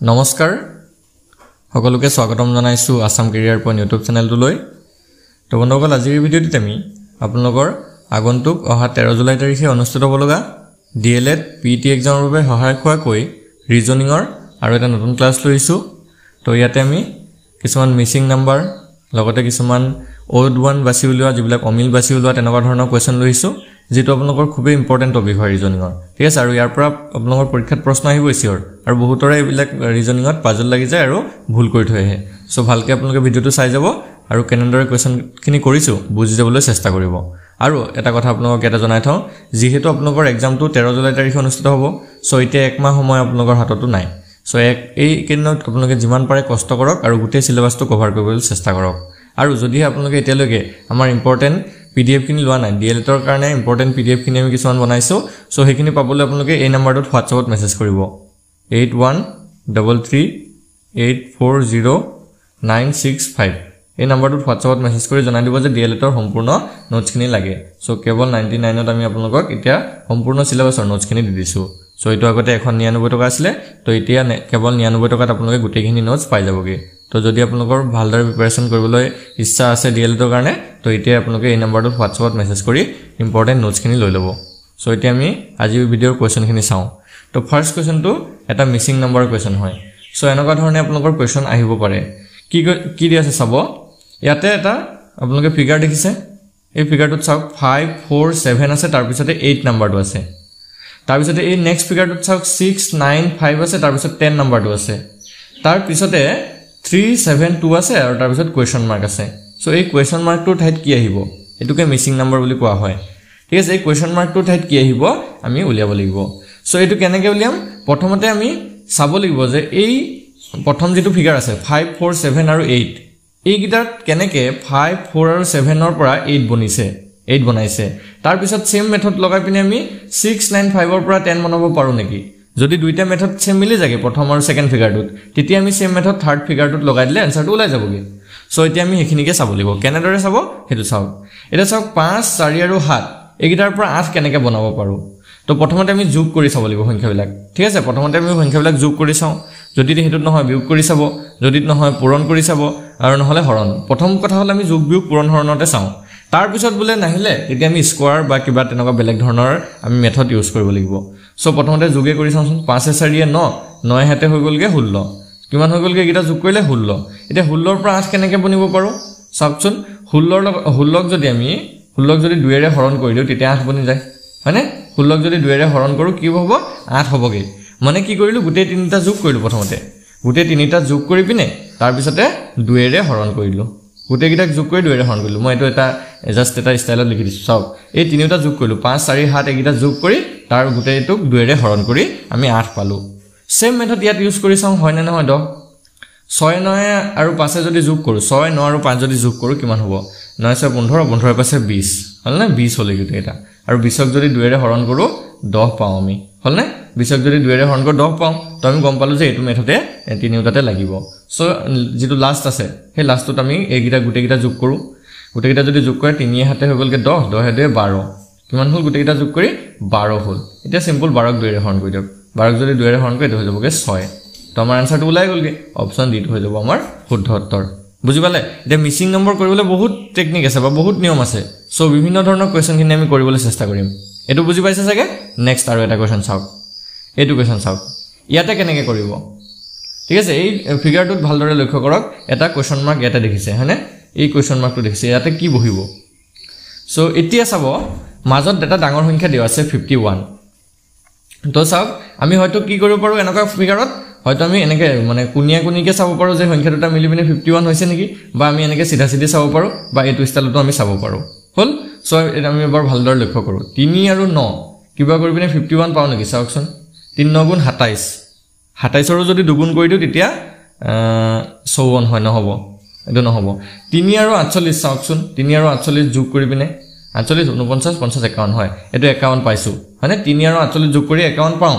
নমস্কাৰ সকলোকে স্বাগতম জনাইছো আসাম কেৰিয়াৰ পইণ্ট ইউটিউব চেনেলটোলৈ তো বন্ধুসকল আজিৰ ভিডিঅ'টিত আমি আপোনালোকৰ আগন্তুক অহা 13 জুলাই তাৰিখে অনুষ্ঠিত হ'ব লগা ডিএলএড পিটি এক্সামৰ বাবে সহায়ক হোৱাকৈ ৰিজনিংৰ আৰু এটা নতুন ক্লাছ লৈছো তো ইয়াতে আমি কিছুমান মিসিং নাম্বাৰ লগতে কিছুমান ওড ওয়ান বাছি উলিওৱা যিবিলাক অমিল বাছি উলিওৱা তেনেকুৱা ধৰণৰ কোৱেশ্চন লৈছো যেটো আপোনালোকৰ খুব ইম্পৰ্টেন্ট টপিক হয় ৰিজনিংৰ ঠিক আছে আৰু ইয়াৰ পৰা আপোনালোকৰ পৰীক্ষাত প্ৰশ্ন আহিব ইছিৰ আৰু বহুতৰে এইবিলাক ৰিজনিংত পাজল লাগি যায় আৰু ভুল কৰি থৈ আহে সো ভালকে আপোনালোকে ভিডিওটো চাই যাব আৰু কেনেদৰে কোৱেশ্চন খিনি কৰিছো বুজি যাবলৈ চেষ্টা কৰিব আৰু এটা কথা আপোনালোকক এটা জনাই থওঁ যিহেতু আপোনালোকৰ এক্সামটো 13 জুলাই তাৰিখে অনুষ্ঠিত হ'ব সো এতিয়া এক মাহ সময় আপোনালোকৰ হাততো নাই সো এই কেদিনত আপোনালোকে যিমান পাৰে কষ্ট কৰক আৰু গোটেই সিলেবাসটো কভাৰ কৰিবলৈ চেষ্টা কৰক আৰু যদি আপোনালোকে এতিয়ালৈকে আমাৰ ইম্পৰ্টেন্ট PDF খিনি লোৱা নাই DLED ৰ কাৰণে ইম্পৰ্টেন্ট PDF খিনি আমি কিছুমান বনাইছো সো হেখিনি পাবলৈ আপোনালোকে এই নম্বৰটোত WhatsAppত মেছেজ কৰিব 8133840965 এই নম্বৰটোত WhatsAppত মেছেজ কৰি জনাই দিব যে DLED ৰ সম্পূৰ্ণ নোটছ খিনি লাগে সো কেৱল 99 ত আমি আপোনালোকক এতিয়া সম্পূৰ্ণ সিলেবাসৰ নোটছ খিনি দি দিছো সো এটো আগতে 199 টকা আছিল তো এতিয়া কেৱল 99 টকাত আপোনালোকে গোটেইখিনি নোটছ পাই যাবগে তো যদি আপোনালোকৰ ভালদৰে প্ৰিপাৰেচন কৰিবলৈ ইচ্ছা আছে DLED ৰ কাৰণে তো এতিয়া আপোনালোকে এই নম্বৰটোত WhatsAppত মেছেজ কৰি ইম্পৰ্টেন্ট নোটছ খিনি লৈ ল'ব সো এতিয়া আমি আজি ভিডিওৰ কোৱেশ্চন খিনি চাওঁ তো ফাৰ্স্ট কোৱেশ্চনটো এটা মিসিং নম্বৰ কোৱেশ্চন হয় সো এনেকুৱা ধৰণে আপোনালোকৰ কোৱেশ্চন আহিব পাৰে কি দি আছে চাব ইয়াতে এটা আপোনালোকে ফিগাৰ দেখিছে এই ফিগাৰটোত চাওক 5 4 7 আছে তাৰ পিছতে 8 নম্বৰটো আছে তাৰ পিছতে এই নেক্সট ফিগাৰটোত চাওক 6 9 5 আছে তাৰ পিছত 10 নম্বৰটো আছে তাৰ পিছতে 3 7 2 আছে আৰু তাৰ পিছত কোৱেশ্চন মাৰ্ক আছে সো এই কোৱেশ্চন মাৰ্কটোৰ ঠাইত কি আহিব এটুকে মিসিং নম্বৰ বুলি কোৱা হয় ঠিক আছে এই কোৱেশ্চন মাৰ্কটোৰ ঠাইত কি আহিব আমি উলিয়াব লাগিব সো এটো কেনেকৈ উলিয়াম প্ৰথমতে আমি চাব লাগিব যে এই প্ৰথম যেটো ফিগাৰ আছে 5 4 7 আৰু 8 এই গিটাত কেনেকৈ 5 4 আৰু 7 ৰ পৰা 8 বনাইছে তাৰ পিছত সেম মেথড লগাই পিনে আমি 6 9 5 ৰ পৰা 10 বনাব পাৰো নেকি যদি দুইটা মেথড সেম মিলি যায় প্ৰথম আৰু সেকেন্ড ফিগাৰটোত তেতিয়া আমি সেম মেথড থাৰ্ড ফিগাৰটোত লগাই দিলে আনসাৰটো ওলাই যাবগে সো এতিয়া আমি হেখিনিকে চাব লাগিব কেনেদৰে চাব হেতু চাওক এটা চাওক 5 4 আৰু 7 এই গিটাৰ পৰা 8 কেনেকৈ বনাব পাৰো তো প্ৰথমতে আমি যোগ কৰি চাব লাগিব সংখ্যাবিলাক ঠিক আছে প্ৰথমতে আমি সংখ্যাবিলাক যোগ কৰি চাও যদি হেতুত নহয় বিয়োগ কৰি চাব যদি নহয় পূৰণ কৰি চাব আৰু নহলে হৰণ প্ৰথম কথা হল আমি যোগ বিয়োগ পূৰণ হৰণতে চাও তাৰ পিছত বলে নাহিলে তেতিয়া আমি স্কোয়াৰ বা কিবা তেনেকুৱা বেলেগ ধৰণৰ আমি মেথড ইউজ কৰিব লাগিব সো প্ৰথমতে যোগে কৰি চাওঁচোন 5 4 9 9 হাতে হৈ গলগে 16 কিমান হৈ গলগে এটা যোগ কৰিলে 16 এতিয়া 16 ৰ পৰা 8 কেনেকৈ বনিব পাৰো চাওকচোন 16 যদি আমি 16 যদি 2 ৰে হৰণ কৰি দিও তেতিয়া 8 বনি যায় মানে 16 যদি 2 ৰে হৰণ কৰো কি হ'ব 8 হ'বগে মানে কি কৰিলো গোটেই তিনিটা যোগ কৰিলো প্ৰথমতে গোটেই তিনিটা যোগ কৰি পিনে তাৰ পিছতে 2 ৰে হৰণ কৰিলো গোটেই গিটাক যোগ কৰি 2 ৰে হৰণ কৰিলো মই এটো এটা জাস্ট এটা ষ্টাইলত লিখি দিছো চাওক এই তিনিটা যোগ কৰিলো 5 4 7 এগিটা যোগ কৰি তাৰ গোটেইটোক 2 ৰে হৰণ কৰি আমি 8 পালো সেম মেথড ইয়াত ইউজ কৰি চাও হয় না নহয় দ 6 9 আৰু 5 যদি যোগ কৰো 6 9 আৰু 5 যদি যোগ কৰো কিমান হ'ব 9 6 15 15 ৰ পাছে 20 হল না 20 হলে গিটা এটা আৰু 20ক যদি 2 ৰে হৰণ কৰো 10 পাও আমি হল না 20ক যদি 2 ৰে হৰণ কৰো 10 পাও তো আমি গম পালো যে এটো মেথডে তিনিওটাতে লাগিব সো যেটো লাষ্ট আছে হে লাষ্টত আমি এইগিটা গোটেইগিটা যোগ কৰো গোটেইগিটা যদি যোগ কৰে 3 হাতে হৈ গলকে 10 10 হাতে 12 কিমান হল গোটেইগিটা যোগ কৰি 12 হল এটা সিম্পল 12ক 2 ৰে হৰণ কৰি দিয়ক 12ক যদি 2 ৰে হৰণ কৰি হৈ যাবগে 6 তো আমাৰ আনসাৰটো ওলাই গলগে অপচন ডি হৈ যাব আমাৰ শুদ্ধ উত্তৰ বুজি পালে এটা মিসিং নম্বৰ কৰিবলৈ বহুত টেকনিক আছে বা বহুত নিয়ম আছে সো বিভিন্ন ধৰণৰ কোৱেশ্চন খিনি আমি কৰিবলৈ চেষ্টা কৰিম এটো বুজি পাইছে চাগে নেক্সট আৰু এটা কোৱেশ্চন চাওক এটো কোৱেশ্চন চাওক ইয়াতে কেনেকৈ কৰিব ঠিক আছে এই ফিগাৰটোত ভালদৰে লক্ষ্য কৰক এটা কোৱেশ্চন মাৰ্ক এটা দেখিছে হয়নে এই কোৱেশ্চন মাৰ্কটো দেখিছে ইয়াতে কি বহিব সো এতিয়া চাব মাজত এটা ডাঙৰ সংখ্যা দিয়া আছে 51 তো চাওক আমি হয়তো কি কৰিব পাৰো এনেকুৱা ফিগাৰত হয়তো আমি এনেকে মানে কুনিকে চাব পাৰো যে সংখ্যা দুটা মিলি পিনে 51 হৈছে নেকি বা আমি এনেকে সিধা সিধি চাব পাৰো বা এটো ষ্টাইলটো আমি চাব পাৰো হল সো এটা আমি এবাৰ ভালদৰে লক্ষ্য কৰো 3 আৰু 9 কিবা কৰি পিনে 51 পাও নেকি চাওকচোন 3 9 গুণ 27 27 ৰ যদি দুগুণ কৰি দিও তেতিয়া 54 হয় নহব এটো নহব 3 আৰু 48 চাওকচোন 3 আৰু 48 যোগ কৰি পিনে 48 49 50 51 হয় এটো 51 পাইছো মানে 3 আৰু 48 যোগ কৰি 51 পাও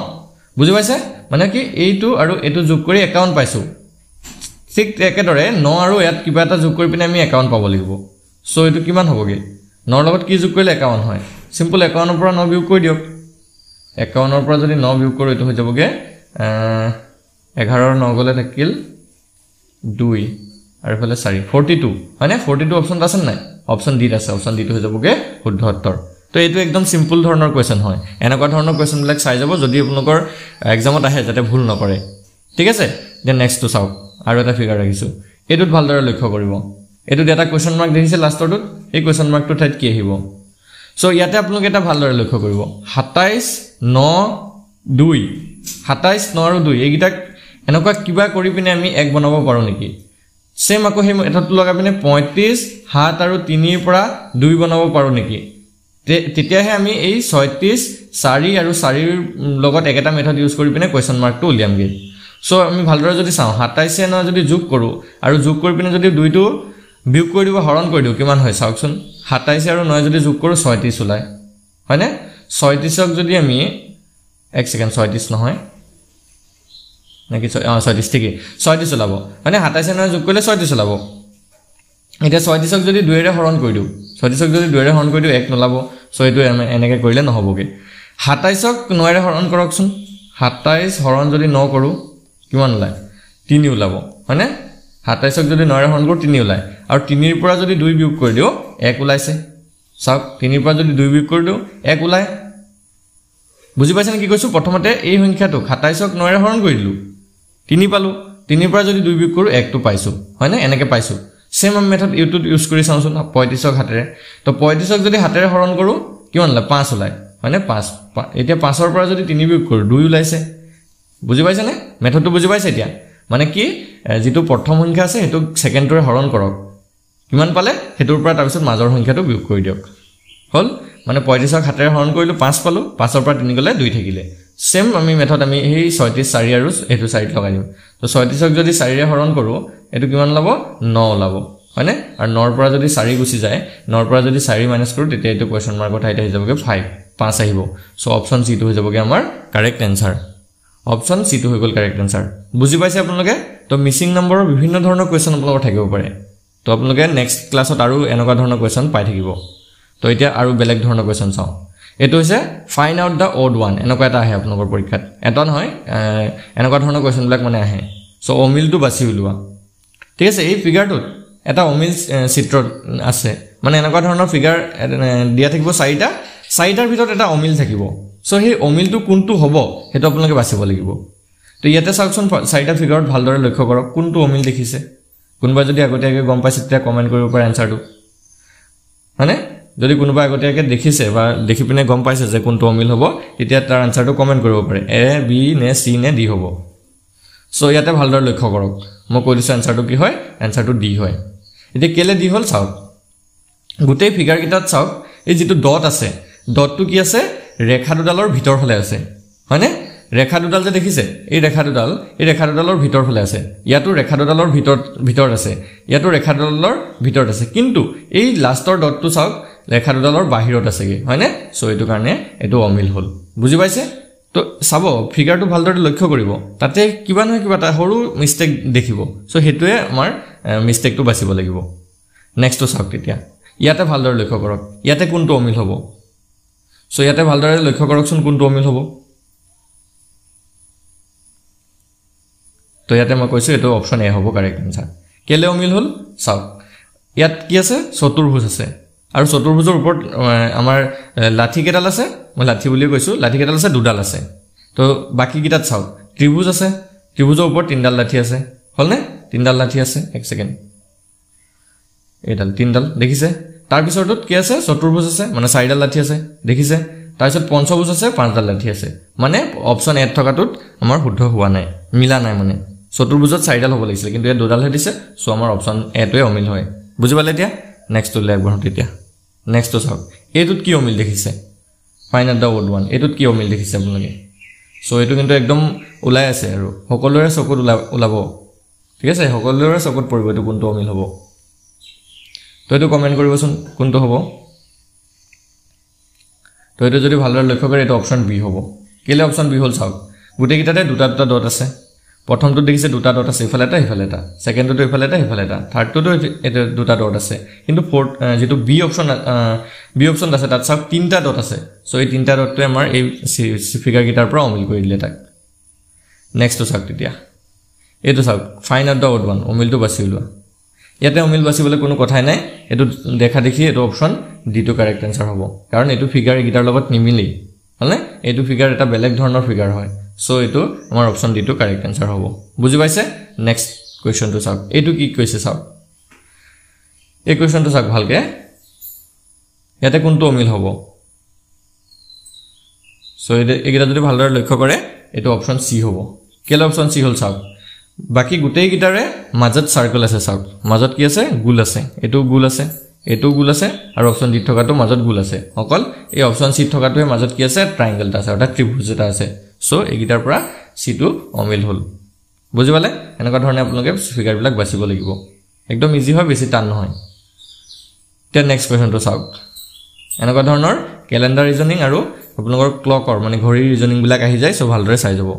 বুজি পাইছে মানে কি এইটো আৰু এটো যোগ কৰি 51 পাইছো ঠিক একেদৰে 9 আৰু ইয়াত কিবা এটা যোগ কৰি পিনে আমি 51 পাব লাগিব সো এটো কিমান হ'বগে 9 লগত কি যোগ কৰিলে 51 হয় সিম্পল 51 ৰ পৰা 9 বিয়োগ কৰি দিয়ক 51 ৰ পৰা যদি 9 বিয়োগ কৰো এটো হৈ যাবগে 11 9 গলে থাকিল 2 আৰু ফলে 4 42 মানে 42 অপচন আছে নাই অপচন ডি আছে অপচন ডি টো হৈ যাবগে শুদ্ধ উত্তৰ তো এইটো একদম সিম্পল ধৰণৰ কোৱেশ্চন হয় এনেকুৱা ধৰণৰ কোৱেশ্চন বিলাক চাই যাব যদি আপোনালোকৰ এক্সামত আহে যাতে ভুল নকৰে ঠিক আছে দেন নেক্সট টু চাওক আৰু এটা ফিগাৰ ৰাখিছো এটোত ভালদৰে লক্ষ্য কৰিব এটোত এটা কোৱেশ্চন মাৰ্ক দেখিছে লাষ্টৰটোত এই কোৱেশ্চন মাৰ্কটো ঠাইত কি আহিব সো ইয়াতে আপোনালোকে এটা ভালদৰে লক্ষ্য কৰিব 27 9 2 27 9 আৰু 2 এইগিটা এনেকুৱা কিবা কৰি পিনে আমি এক বনাব পাৰো নেকি সেম আকৌ হেম এটাত লগাই পিনে 35 7 আৰু 3 ৰ পৰা 2 বনাব পাৰো নেকি তেতিয়াহে আমি এই 36 4 আৰু 4 ৰ লগত একটা মেথড ইউজ কৰি পিনে কোৱেশ্চন মাৰ্কটো উলিয়ামগে সো আমি ভালদৰে যদি চাও 27 এ ন যদি যোগ কৰো আৰু যোগ কৰি পিনে যদি 2 টো বিয়োগ কৰি দিব হৰণ কৰি দিও কিমান হয় চাওকচোন 27 আৰু 9 যদি যোগ কৰো 36 ওলাই হয়নে 36ক যদি আমি এক সেকেন্ড 36 নহয় নাকি 36 ঠিকই 36 ওলাব মানে 27 এ 9 যোগ কৰিলে 36 ওলাব এটা 36ক যদি 2 ৰে হৰণ কৰি দিও 36ক যদি 2 ৰে হৰণ কৰি দিও 1 নোলাব সো এটো এনেকে কৰিলে নহবগে 27ক 9 ৰে হৰণ কৰকচোন 27 হৰণ যদি 9 কৰো কিমান ওলাই 3 ওলাব হয়নে 27ক যদি 9 ৰে হৰণ কৰো 3 ওলাই আৰু 3 ৰ পৰা যদি 2 বিয়োগ কৰি দিও 1 ওলাইছে সব 3 ৰ পৰা যদি 2 বিয়োগ কৰি দিও 1 ওলাই বুজি পাইছেন কি কৈছো প্ৰথমতে এই সংখ্যাটো 27ক 9 ৰে হৰণ কৰি দিলু 3 পালো 3 ৰ পৰা যদি 2 বিয়োগ কৰো 1 টো পাইছো হয়নে এনেকে পাইছো সেম মেথড ইউটিউব ইউজ কৰি চাওঁচোন 35ক হাতেৰে তো 35ক যদি হাতেৰে হৰণ কৰো কিমান ওলাই 5 ওলাই হয়নে 5 এতিয়া 5 ৰ পৰা যদি 3 বিয়োগ কৰো 2 ওলাইছে বুজি পাইছেনে মেথডটো বুজি পাইছে এতিয়া মানে কি যেটো প্ৰথম সংখ্যা আছে হেতু সেকেন্ডৰে হৰণ কৰক কিমান পালে হেতুৰ পৰা তাৰ পিছত মাজৰ সংখ্যাটো বিয়োগ কৰি দিয়ক হল মানে 35ক হাতেৰে হৰণ কৰিলো 5 পালো 5 ৰ পৰা 3 গলে 2 থাকিলে সেম আমি মেথড আমি এই 36 4 আৰু এটো সাইড লগাই দিম তো 36ক যদি 4 ৰে হৰণ কৰো এটো কিমান লাভ 9 ওলাব হয়নে আৰু 9 ৰ পৰা যদি 4 গুছি যায় 9 ৰ পৰা যদি 4 মাইনাস কৰো তেতিয়া এটো কোৱেশ্চন মাৰ্কত আইতে হৈ যাবগে 5 আহিব সো অপচন সি টো হৈ যাবগে আমাৰ কাৰেক্ট आंसर অপচন সি টো হৈ গল কাৰেক্ট आंसर বুজি পাইছে আপোনালোকে তো মিসিং নম্বৰৰ বিভিন্ন ধৰণৰ কোৱেশ্চন আপোনালোকৰ থাকিব পাৰে তো আপোনালোকে নেক্সট ক্লাছত আৰু এনেকুৱা ধৰণৰ কোৱেশ্চন পাই থাকিব তো এতিয়া আৰু বেলেগ ধৰণৰ কোৱেশ্চন চাও এটো হৈছে find out the odd one এনেকুৱা এটা আহে আপোনালোকৰ পৰীক্ষাত এটা নহয় এনেকুৱা ধৰণৰ কোৱেশ্চন বিলাক মানে আহে সো অমিলটো বাছি উলোৱা ঠিক আছে এই ফিগাৰটোত এটা অমিল চিত্ৰ আছে মানে এনেকুৱা ধৰণৰ ফিগাৰ দিয়া থাকিব চাৰিটাৰ ভিতৰত এটা অমিল থাকিব সো সেই অমিলটো কোনটো হ'ব হেতু আপোনালোকে বাছিব লাগিব তো ইয়াতে চাওকচোন চাৰিটা ফিগাৰত ভালদৰে লক্ষ্য কৰক কোনটো অমিল দেখিছে কোনবা যদি আগতীয়াকৈ গম পাইছে তেতিয়া কমেন্ট কৰিব পাৰে আনসাৰটো মানে যদি কোনোবা আগতীয়াকৈ দেখিছে বা দেখি পিনে গম পাইছে যে কোনটো অমিল হ'ব তেতিয়া তাৰ আনসাৰটো কমেন্ট কৰিব পাৰে এ বি নে সি নে ডি হ'ব সো ইয়াতে ভালদৰে লক্ষ্য কৰক মই কৈ দিছো আনসাৰটো কি হয় আনসাৰটো ডি হয় এতিয়া কেলে ডি হল চাওক গুটেই ফিগাৰ কিটাত চাওক এই যেটো ডট আছে ডটটো কি আছে ৰেখা দুডালৰ ভিতৰ ফালে আছে হয়নে ৰেখা দুডাল যে দেখিছে এই ৰেখা দুডালৰ ভিতৰ ফালে আছে ইয়াটো ৰেখা দুডালৰ ভিতৰত আছে ইয়াটো ৰেখা দুডালৰ ভিতৰত আছে কিন্তু এই লাষ্টৰ ডটটো চাওক ৰেখা দুডালৰ বাহিৰত আছেগে হয়নে সো এটো কাৰণে এটো অমিল হল বুজি পাইছে তো চাব ফিগাৰটো ভালদৰে লক্ষ্য কৰিব তাতে কিবা নহয় কিবা এটা সৰু মিস্টেক দেখিব সো হেতুৱে আমাৰ মিস্টেকটো বাছিব লাগিব নেক্সট টু চাওক তেতিয়া ইয়াতে ভালদৰে লক্ষ্য কৰক ইয়াতে কোনটো অমিল হ'ব সো ইয়াতে ভালদৰে লক্ষ্য কৰকচোন কোনটো অমিল হ'ব তো ইয়াতে মই কৈছো এটো অপচন এ হ'ব কারেক্ট आंसर কেলে অমিল হল চাওক ইয়াত কি আছে চতুৰ্ভুজ আছে আৰু চতুৰ্ভুজৰ ওপৰত আমাৰ লাঠি কেডাল আছে মই লাঠি বুলি কৈছো লাঠি কেডাল আছে দুডাল আছে তো বাকি কিটাত চাওক ত্ৰিভুজ আছে ত্ৰিভুজৰ ওপৰত তিনডাল লাঠি আছে হলনে তিনডাল লাঠি আছে এক সেকেন্ড এডাল তিনডাল দেখিছে তাৰ পিছৰটোত কি আছে চতুৰ্ভুজ আছে মানে চাৰিডাল লাঠি আছে দেখিছে তাৰ পিছত পঞ্চভুজ আছে পাঁচডাল লাঠি আছে মানে অপচন এ থকাটোত আমাৰ শুদ্ধ হোৱা নাই মিলা নাই মানে চতুৰ্ভুজত চাৰিডাল হ'ব লাগিছিল কিন্তু এই দুডাল হে দিছে সো আমাৰ অপচন এ টোৱে অমিল হয় বুজি পালে এতিয়া নেক্সট টু লেগ বঢ়ত এতিয়া নেক্সট টু চাওক এটোত কি অমিল দেখিছে find out the odd one এটোত কি অমিল দেখিছে আপোনালোকে সো এটো কিন্তু একদম ওলাই আছে আৰু সকলোৰে চকুত ওলাব ঠিক আছে সকলোৰে চকুত পৰিব এটো কোনটো অমিল হ'ব তো এটো কমেন্ট কৰিবচোন কোনটো হ'ব তো এটো যদি ভালদৰে লক্ষ্য কৰে এটো অপচন বি হ'ব কেলে অপচন বি হল চাওক গুটে কিটাতে দুটা ডট আছে প্ৰথমটো দেখিছে দুটা ডট আছে ইফালে এটা সেকেন্ডটো ইফালে এটা থাৰ্ডটো এটা দুটা ডট আছে কিন্তু ফোর্থ যেটো বি অপচন আছে তাত চাওক তিনটা ডট আছে সো এই তিনটা ডটটো আমাৰ এই ফিগাৰ কিটাৰ পৰা অমিল কৰি দিলে তাক নেক্সট চাওক তেতিয়া এইটো চাওক find out the odd one অমিলটো বাছি ওলোৱা ইয়াতে অমিল বাছিবলৈ কোনো কথাই নাই এইটো দেখা দেখি এইটো অপশ্যন ডিটো কাৰেক্ট এনসাৰ হ'ব কাৰণ এইটো ফিগাৰ এইকেইটাৰ লগত নিমিলেই হলনে এইটো ফিগাৰ এটা বেলেগ ধৰণৰ ফিগাৰ হয় সো এইটো আমাৰ অপশ্যন ডিটো কাৰেক্ট এনসাৰ হ'ব বুজি পাইছে নেক্সট কোৱেশ্চনটো চাওক এইটো কি কৈছে চাওক এই কোৱেশ্চনটো চাওক ভালকে ইয়াতে কোনটো অমিল হ'ব সো এইকেইটা যদি ভালদৰে লক্ষ্য কৰে এইটো অপশ্যন সি হ'ব কেলে অপশ্যন সি হ'ল চাওক বাকি গোটেই গিটাৰে মাজত সাৰ্কেল আছে চাওক মাজত কি আছে গোল আছে এটো গোল আছে আৰু অপশ্যন ডি থকাটো মাজত গোল আছে অকল এই অপশ্যন সি থকাটোৱে মাজত কি আছে ট্ৰায়াঙ্গেল এটা আছে অৰ্থাৎ ত্ৰিভুজ এটা আছে সো এই গিটাৰ পৰা সি টো অমিল হ'ল বুজি পালে এনেকুৱা ধৰণে আপোনালোকে ফিগাৰ বিলাক বাছিব লাগিব একদম ইজি হয় বেছি টান নহয় তে নেক্সট কোৱেশ্চনটো চাওক এনেকুৱা ধৰণৰ ক্যালেন্ডাৰ ৰিজনিং আৰু আপোনালোকৰ ক্লকৰ মানে ঘড়ীৰ ৰিজনিং বিলাক আহি যায় সো ভালদৰে চাই যাব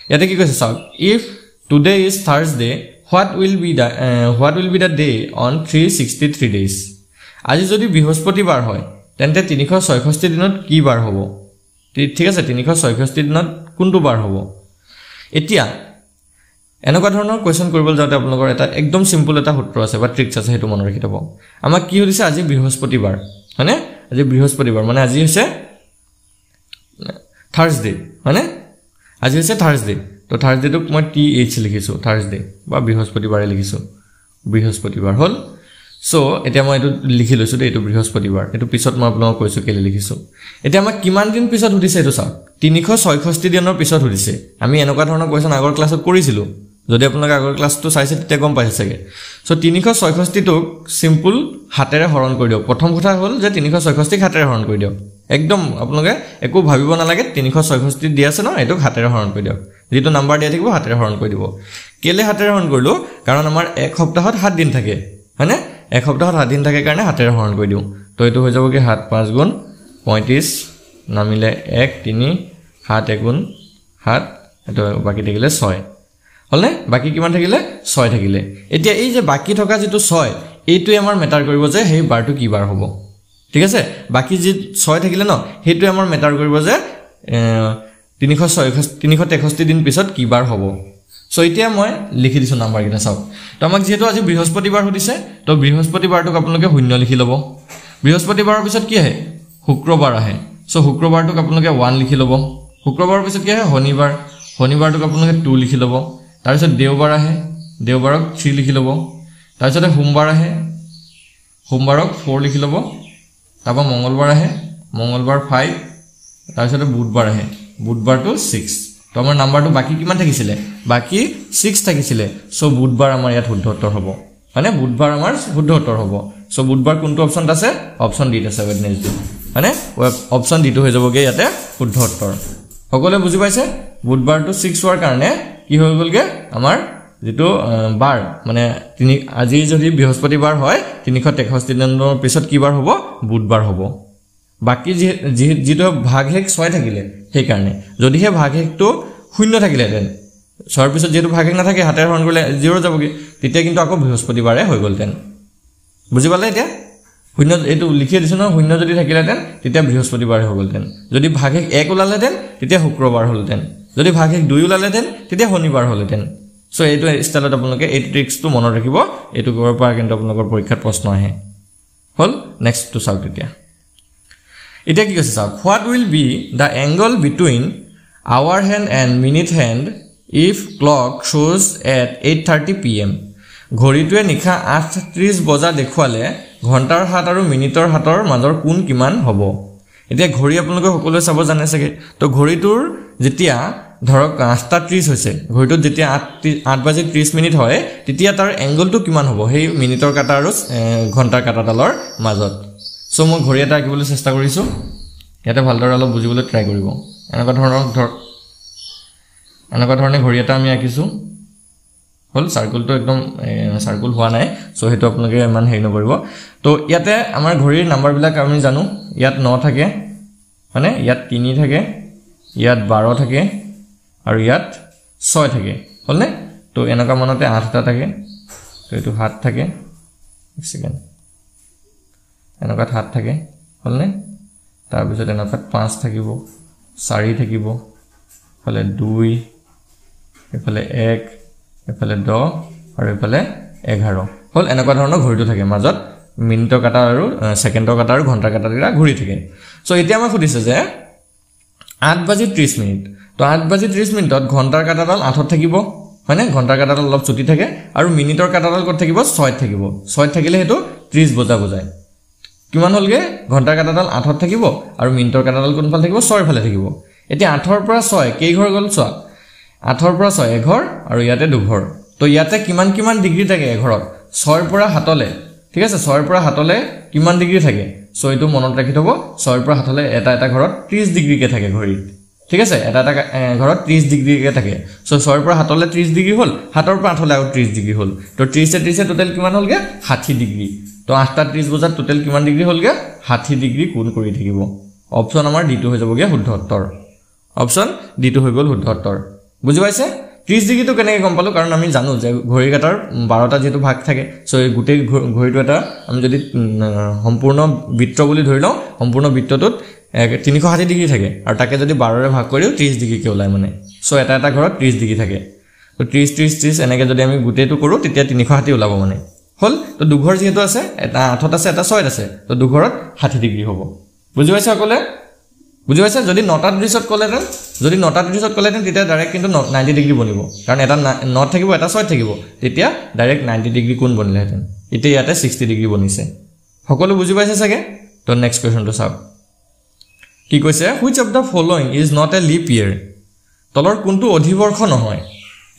ইয়াতে কি কৈছে চাওক if today is Thursday what will be the day on 363 days আজি যদি বৃহস্পতিবাৰ হয় তেন্তে 366 দিনত কি বাৰ হ'ব ঠিক আছে 366 দিনত কোনটো বাৰ হ'ব এতিয়া এনেকুৱা ধৰণৰ কোৱেশ্চন কৰিবলৈ যাওঁতে আপোনালোকৰ এটা একদম সিম্পল এটা সূত্ৰ আছে বা ট্ৰিক্স আছে হেতু মনত ৰাখি থব আমাক কি হৈছে আজি বৃহস্পতিবাৰ হয়নে আজি বৃহস্পতিবাৰ মানে আজি হৈছে থাৰ্সডে হয়নে আজি হৈছে থাৰ্সডে তো থাৰ্সডে টো মই টি এইচ লিখিছো থাৰ্সডে বা বৃহস্পতিবাৰে লিখিছো বৃহস্পতিবাৰ হল সো এতিয়া মই এটো লিখি লৈছো দে এটো বৃহস্পতিবাৰ এটো পিছত মই আপোনাক কৈছো কেলে লিখিছো এতিয়া আমাক কিমান দিন পিছত উঠিছে এটো চাওক 366 দিনৰ পিছত উঠিছে আমি এনেকুৱা ধৰণৰ কোৱেশ্চন আগৰ ক্লাছত কৰিছিলো যদি আপোনালোকে আগৰ ক্লাছটো চাইছে তেতিয়া গম পাইছে চাগে সো 366 টো সিম্পল হাতেৰে হৰণ কৰি দিয়ক প্ৰথম কথা হ'ল যে 366 হাতেৰে হৰণ কৰি দিয়ক একদম আপোনালোকে একো ভাবিব নালাগে 366 দিয়া আছে ন এটো হাতেৰে হৰণ কৰি দিয়ক যেটো নাম্বাৰ দিয়া থাকিব হাতেৰে হৰণ কৰি দিব কেলে হাতেৰে হৰণ কৰিলো কাৰণ আমাৰ এক সপ্তাহত 7 দিন থাকে হয়নে এক সপ্তাহত 7 দিন থাকে কাৰণে হাতেৰে হৰণ কৰি দিও তো এটো হৈ যাব কি 7 5 গুণ 35 নামিলে 1 3 7 1 গুণ 7 এটো বাকি থাকিলে 6 হলনে বাকি কিমান থাকিলে 6 থাকিলে এতিয়া এই যে বাকি থকা যেটো 6 এইটো আমাৰ মেটাৰ কৰিব যে হেই বাৰটো কি বাৰ হ'ব ঠিক আছে বাকি যে 6 থাকিলে ন হেতু আমাৰ মেটাৰ কৰিব যে 363 দিন পিছত কি বাৰ হ'ব সো এতিয়া মই লিখি দিছো নাম্বাৰ কিটা চাওক তো আমাক যেহেতু আজি বৃহস্পতিবাৰ হদিছে তো বৃহস্পতিবাৰটোক আপোনালোকে শূন্য লিখি লব বৃহস্পতিবাৰৰ পিছত কি আহে শুক্ৰবাৰ আহে সো শুক্ৰবাৰটোক আপোনালোকে 1 লিখি লব শুক্ৰবাৰৰ পিছত কি আহে শনিবাৰ শনিবাৰটোক আপোনালোকে 2 লিখি লব তাৰ পিছত দেওবাৰ আহে দেওবাৰক 3 লিখি লব তাৰ পিছত সোমবাৰ আহে সোমবাৰক 4 লিখি লব তাপা মঙ্গলবাৰ আহে মঙ্গলবাৰ 5 তাৰ পিছত বুধবাৰ আহে বুধবাৰটো 6 তো আমাৰ নাম্বাৰটো বাকি কিমান থাকিছিলে বাকি 6 থাকিছিলে সো বুধবাৰ আমাৰ ইয়াত শুদ্ধ উত্তৰ হ'ব মানে বুধবাৰ আমাৰ শুদ্ধ উত্তৰ হ'ব সো বুধবাৰ কোনটো অপচন আছে অপচন ডি আছে ওয়েডনেসডে মানে অপচন ডি টো হৈ যাবগে ইয়াতে শুদ্ধ উত্তৰ সকলোৱে বুজি পাইছে বুধবাৰটো 6 হোৱাৰ কাৰণে কি হৈ গলগে আমাৰ যেটো বাৰ মানে আজি যদি বৃহস্পতিবাৰ হয় 363 দিনৰ পিছত কি বাৰ হ'ব বুধবাৰ হ'ব বাকি যেটো ভাগহেক 6 থাকিলে সেই কাৰণে যদি হে ভাগহেকটো শূন্য থাকিলে দেন 6 পিছত যেটো ভাগহেক না থাকে হাতেৰ হৰণ কৰিলে 0 যাবগে তেতিয়া কিন্তু আকৌ বৃহস্পতিবাৰে হৈ গলতেন বুজি পালে এতিয়া শূন্য এটো লিখি দিছ ন শূন্য যদি থাকিলেতেন তেতিয়া বৃহস্পতিবাৰে হৈ গলতেন যদি ভাগহেক 1 ওলালেতেন তেতিয়া শুক্ৰবাৰ হলতেন যদি ভাগহেক 2 ওলালেতেন তেতিয়া শনিবাৰ হলতেন সো এইটো ষ্টাইলত আপোনালোকে এই ট্ৰিক্সটো মনত ৰাখিব এইটো কৰাৰ পৰা কিন্তু আপোনালোকৰ পৰীক্ষাত প্ৰশ্ন আহে হল নেক্সট টু চাওক এতিয়া কি কৈছে চাওক what will be the angle between hour hand and minute hand if clock shows at 8:30 pm ঘড়ীটোৱে নিখা 8:30 বজা দেখুৱালে ঘণ্টাৰ হাত আৰু মিনিটৰ হাতৰ মাজৰ কোণ কিমান হ'ব এতিয়া ঘড়ী আপোনালোকে সকলোৱে চাব জানে চাগে তো ঘড়ীটোৰ যেতিয়া ধৰক 8:30 হৈছে ঘড়ীটোত যেতিয়া 8:30 হয় তেতিয়া তাৰ এংগলটো কিমান হ'ব হেই মিনিটৰ কাটা আৰু ঘণ্টাৰ কাটাডালৰ মাজত সো মই ঘড়ী এটা আঁকিবলৈ চেষ্টা কৰিছো ইয়াতে ভালদৰে অলপ বুজিবলৈ ট্ৰাই কৰিব এনেকুৱা ধৰণে ঘড়ী এটা আমি আঁকিছো হল সাৰ্কেলটো একদম সাৰ্কেল হোৱা নাই সো হেতু আপোনালোকে ইমান হেৰি নকৰিব তো ইয়াতে আমাৰ ঘড়ীৰ নাম্বাৰ বিলাক আমি জানো ইয়াত 9 থাকে মানে ইয়াত 3 থাকে ইয়াত 12 থাকে আৰু ইয়াত 6 থাকে হলনে তো এনেকা মানতে 8 টা থাকে তো এটো 7 থাকে এক সেকেন্ড এনেকা 7 থাকে হলনে তাৰ পিছত এনেকা 5 থাকিব 4 থাকিব ফলে 2 এফালে 1 এফালে 10 আৰু এফালে 11 হল এনেকুৱা ধৰণৰ ঘড়ীটো থাকে মাজত মিনিটৰ কাটা আৰু সেকেন্ডৰ কাটা আৰু ঘণ্টাৰ কাটা দিৰা ঘূৰি থাকে সো এতিয়া মই খুদিছে যে 8:30 মিনিট তো 8:30 মিনিটত ঘণ্টাৰ কাটাডাল 8ত থাকিব হয়নে ঘণ্টাৰ কাটাডাল অলপ ছুটি থাকে আৰু মিনিটৰ কাটাডাল ক'ত থাকিব 6ত থাকিব 6ত থাকিলে হেতু 30 বজা বুজায় কিমান হলগে ঘণ্টাৰ কাটাডাল 8ত থাকিব আৰু মিনিটৰ কাটাডাল কোনফালে থাকিব 6ৰ ফালে থাকিব এতিয়া 8ৰ পৰা 6 কেই ঘৰ গল চোৱা 8ৰ পৰা 6 এঘৰ আৰু ইয়াতে দুঘৰ তো ইয়াতে কিমান ডিগ্ৰী থাকে এঘৰত 6ৰ পৰা 7লে ঠিক আছে 6ৰ পৰা 7লে কিমান ডিগ্ৰী থাকে সো এটো মনত ৰাখি থব 6ৰ পৰা 7লে এটা ঘৰত 30 ডিগ্ৰী কে থাকে ঘড়ীত ঠিক আছে এটা ঘৰত 30 ডিগ্ৰী কে থাকে সো 6ৰ পৰা 7লে 30 ডিগ্ৰী হল 7ৰ পৰা 8লে আৰু 30 ডিগ্ৰী হল তো 30 এ টোটাল কিমান হলগে 60 ডিগ্ৰী তো 8:30 বজাত টোটাল কিমান ডিগ্ৰী হলগে 60 ডিগ্ৰী কোণ কৰি থাকিব অপচন আমাৰ ডি টু হৈ যাবগে শুদ্ধ উত্তৰ অপচন ডি টু হৈ গল শুদ্ধ উত্তৰ বুজি পাইছে 30 ডিগ্ৰী তো কেনেকৈ গম পালো কাৰণ আমি জানো যে ঘড়ী কাটাৰ 12টা যেটো ভাগ থাকে সো এই গুটেই ঘড়ীটো এটা আমি যদি সম্পূৰ্ণ বৃত্ত বুলি ধৰি লওঁ সম্পূৰ্ণ বৃত্তটোত 360 ডিগ্ৰী থাকে আৰু তাকে যদি 12ৰে ভাগ কৰিও 30 ডিগ্ৰী কে ওলাই মানে সো এটা ঘৰত 30 ডিগ্ৰী থাকে তো 30 এনেকৈ যদি আমি গুটেইটো কৰো তেতিয়া 360 ওলাব মানে হল তো দুঘৰ যেহেতু আছে এটা 8ত আছে এটা 6ত আছে তো দুঘৰত 60 ডিগ্ৰী হ'ব বুজি পাইছা সকলে বুজি পাইছা যদি 9টা 30ত কলেতেন যদি 9টা 30ত কলেতেন তেতিয়া ডাইৰেক্ট কিন্তু 90 ডিগ্ৰী বনিব কাৰণ এটা 9 থাকিব এটা 6 থাকিব তেতিয়া ডাইৰেক্ট 90 ডিগ্ৰী কোণ বনিলেহেতেন এতিয়া ইয়াতে 60 ডিগ্ৰী বনিছে সকলো বুজি পাইছে চাগে তো নেক্সট কোৱেশ্চনটো চাওক কি কৈছে which of the following is not a leap year তলৰ কোনটো অধিবৰ্ষ নহয়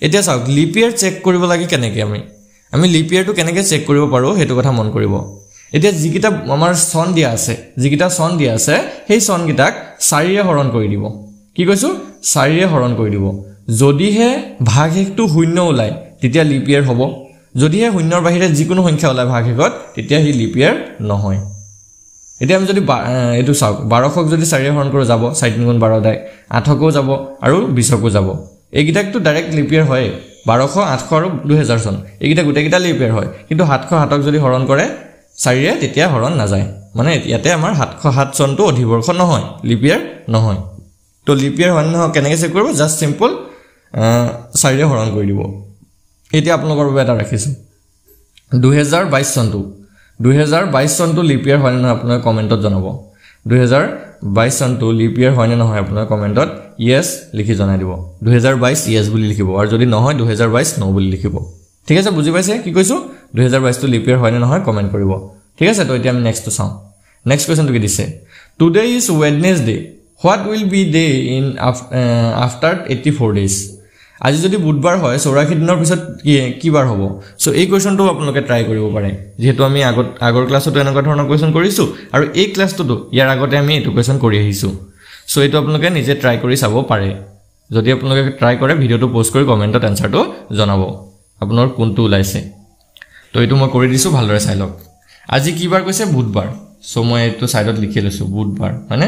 এতিয়া চাওক লিপ ইয়াৰ চেক কৰিব লাগে কেনেকৈ আমি লিপ ইয়াৰটো কেনেকৈ চেক কৰিব পাৰো হেতু কথা মন কৰিব এতিয়া যিকিটা আমাৰ সন দিয়া আছে যিকিটা সন দিয়া আছে সেই সন গিটাক 4 ৰে হৰণ কৰি দিব কি কৈছো 4 ৰে হৰণ কৰি দিব যদিহে ভাগহেকটো শূন্য ওলাই তেতিয়া লিপ ইয়াৰ হ'ব যদিহে শূন্যৰ বাহিৰে যিকোনো সংখ্যা ওলাই ভাগহেকত তেতিয়া হি লিপ ইয়াৰ নহয় এতিয়া আমি যদি এটো চাওক 12ক যদি 4 ৰে হৰণ কৰি যাব 4 গুণ 12 দাই 8কো যাব আৰু 20কো যাব এইগিটাকটো ডাইৰেক্ট লিপ ইয়াৰ হয় 1200 800 আৰু 2000 সন এইগিটা গুটেকিটা লিপ ইয়াৰ হয় কিন্তু 700 যদি হৰণ কৰে 4 ৰে তেতিয়া হৰণ না যায় মানে ইয়াতে আমাৰ 707 সনটো অধিবৰ্ষ নহয় লিপ ইয়াৰ নহয় তো লিপ ইয়াৰ হয় নহয় কেনেকৈ চেক কৰিব জাস্ট সিম্পল 4 ৰে হৰণ কৰি দিব এতিয়া আপোনালোকৰ বাবে এটা ৰাখিছো 2022 সনটো 2022 সনটো লিপ ইয়াৰ হয় নহয় আপোনাৰ কমেন্টত জনাব 2022 সনটো লিপ ইয়াৰ হয় নহয় আপোনাৰ কমেন্টত ইয়েস লিখি জনাই দিব 2022 ইয়েস বুলি লিখিব আৰু যদি নহয় 2022 নো বুলি লিখিব ঠিক আছে বুজি পাইছে কি কৈছো 2022 টো লিপ ইয়াৰ হয় নহয় কমেন্ট কৰিব ঠিক আছে তো এতিয়া আমি নেক্সট চাও নেক্সট কোৱেশ্চনটো কি দিছে today is Wednesday what will be day in after 84 days আজি যদি বুধবাৰ হয় 84 দিনৰ পিছত কি বাৰ হ'ব সো এই কোৱেশ্চনটো আপোনালোকে ট্ৰাই কৰিব পাৰে যেহেতু আমি আগৰ ক্লাছতো এনেকুৱা ধৰণৰ কোৱেশ্চন কৰিছো আৰু এই ক্লাছটো ইয়াৰ আগতে আমি এটো কোৱেশ্চন কৰি আহিছো সো এটো আপোনালোকে নিজে ট্ৰাই কৰি চাব পাৰে যদি আপোনালোকে ট্ৰাই কৰে ভিডিওটো পোষ্ট কৰি কমেন্টত আনসাৰটো জনাব আপোনাৰ কোনটো ওলাইছে তো এটো মই কৰি দিছো ভালদৰে চাই লওক আজি কি বাৰ কৈছে বুধবাৰ সো মই এটো সাইডত লিখি লৈছো বুধবাৰ মানে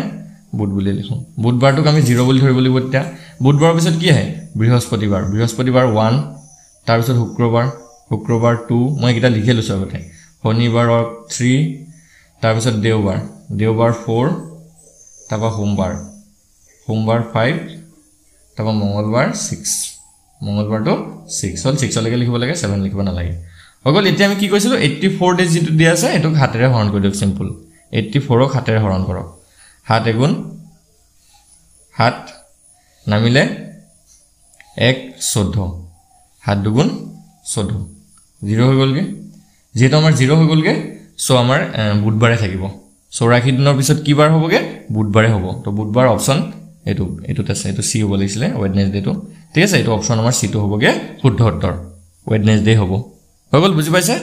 বুধ বুলি লিখো বুধবাৰটোক আমি 0 বুলি ধৰিব লাগিব তেতিয়া বুধবাৰৰ পিছত কি আহে বৃহস্পতিবাৰ 1 তাৰ পিছত শুক্ৰবাৰ 2 মই এটা লিখি লৈছো আগতে শনিবাৰ 3 তাৰ পিছত দেওবাৰ 4 তাপা সোমবাৰ 5 তাপা মঙ্গলবাৰ 6 মঙ্গলবাৰটো 6 হল 6 লৈকে লিখিব লাগে 7 লিখিব না লাগে হগল এতিয়া আমি কি কৈছিলো 84 ডেজ যেটো দিয়া আছে এটো হাতেৰে হৰণ কৰি দিওক সিম্পল 84 ক হাতেৰে হৰণ কৰক 7 এগুণ 7 নামিলে 1 14 7 দুগুণ 14 0 হৈ গলগে যেটো আমাৰ 0 হৈ গলগে সো আমাৰ বুধবাৰে থাকিব 84 দিনৰ পিছত কি বাৰ হ'বগে বুধবাৰে হ'ব তো বুধবাৰ অপচন এটোত আছে এটো সি হ'ব লাগিছিলে ওয়েডনেসডে টো ঠিক আছে এটো অপচন আমাৰ সি টো হ'বগে শুদ্ধ উত্তৰ ওয়েডনেসডে হ'ব হৈ গল বুজি পাইছে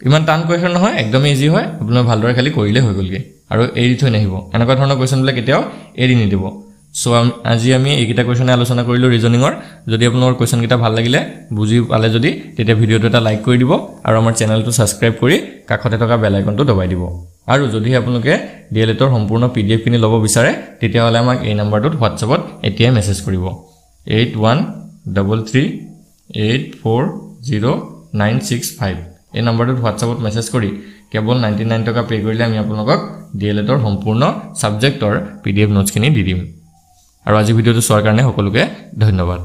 ইমান টান কোৱেশ্চন নহয় একদম ইজি হয় আপোনাৰ ভালদৰে খালি কৰিলে হৈ গলগে আৰু এৰি থৈ নাহিব এনেকুৱা ধৰণৰ কোৱেশ্চন বিলাক কেতিয়াও এৰি নিদিব সো আজি আমি এইকিটা কোৱেশ্চনে আলোচনা কৰিলো ৰিজনিংৰ যদি আপোনাৰ কোৱেশ্চন কিটা ভাল লাগিলে বুজি পালে যদি তেতিয়া ভিডিওটো এটা লাইক কৰি দিব আৰু আমাৰ চেনেলটো সাবস্ক্ৰাইব কৰি কাষতে থকা বেল আইকনটো দবাই দিব আৰু যদি আপোনালোকে ডিএলএডৰ সম্পূৰ্ণ পিডিএফ কিনি ল'ব বিচাৰে তেতিয়া হলে আমাক এই নম্বৰটোত হোৱাটছএপত এতিয়া মেছেজ কৰিব 8133840965 এই নম্বৰটোত হোৱাটছএপত মেছেজ কৰি কেৱল 99 টকা পে কৰিলে আমি আপোনালোকক ডিএলএডৰ সম্পূৰ্ণ সাবজেক্টৰ পিডিএফ নোটছখিনি দি দিম আৰু আজি ভিডিওটো চোৱাৰ কাৰণে সকলোকে ধন্যবাদ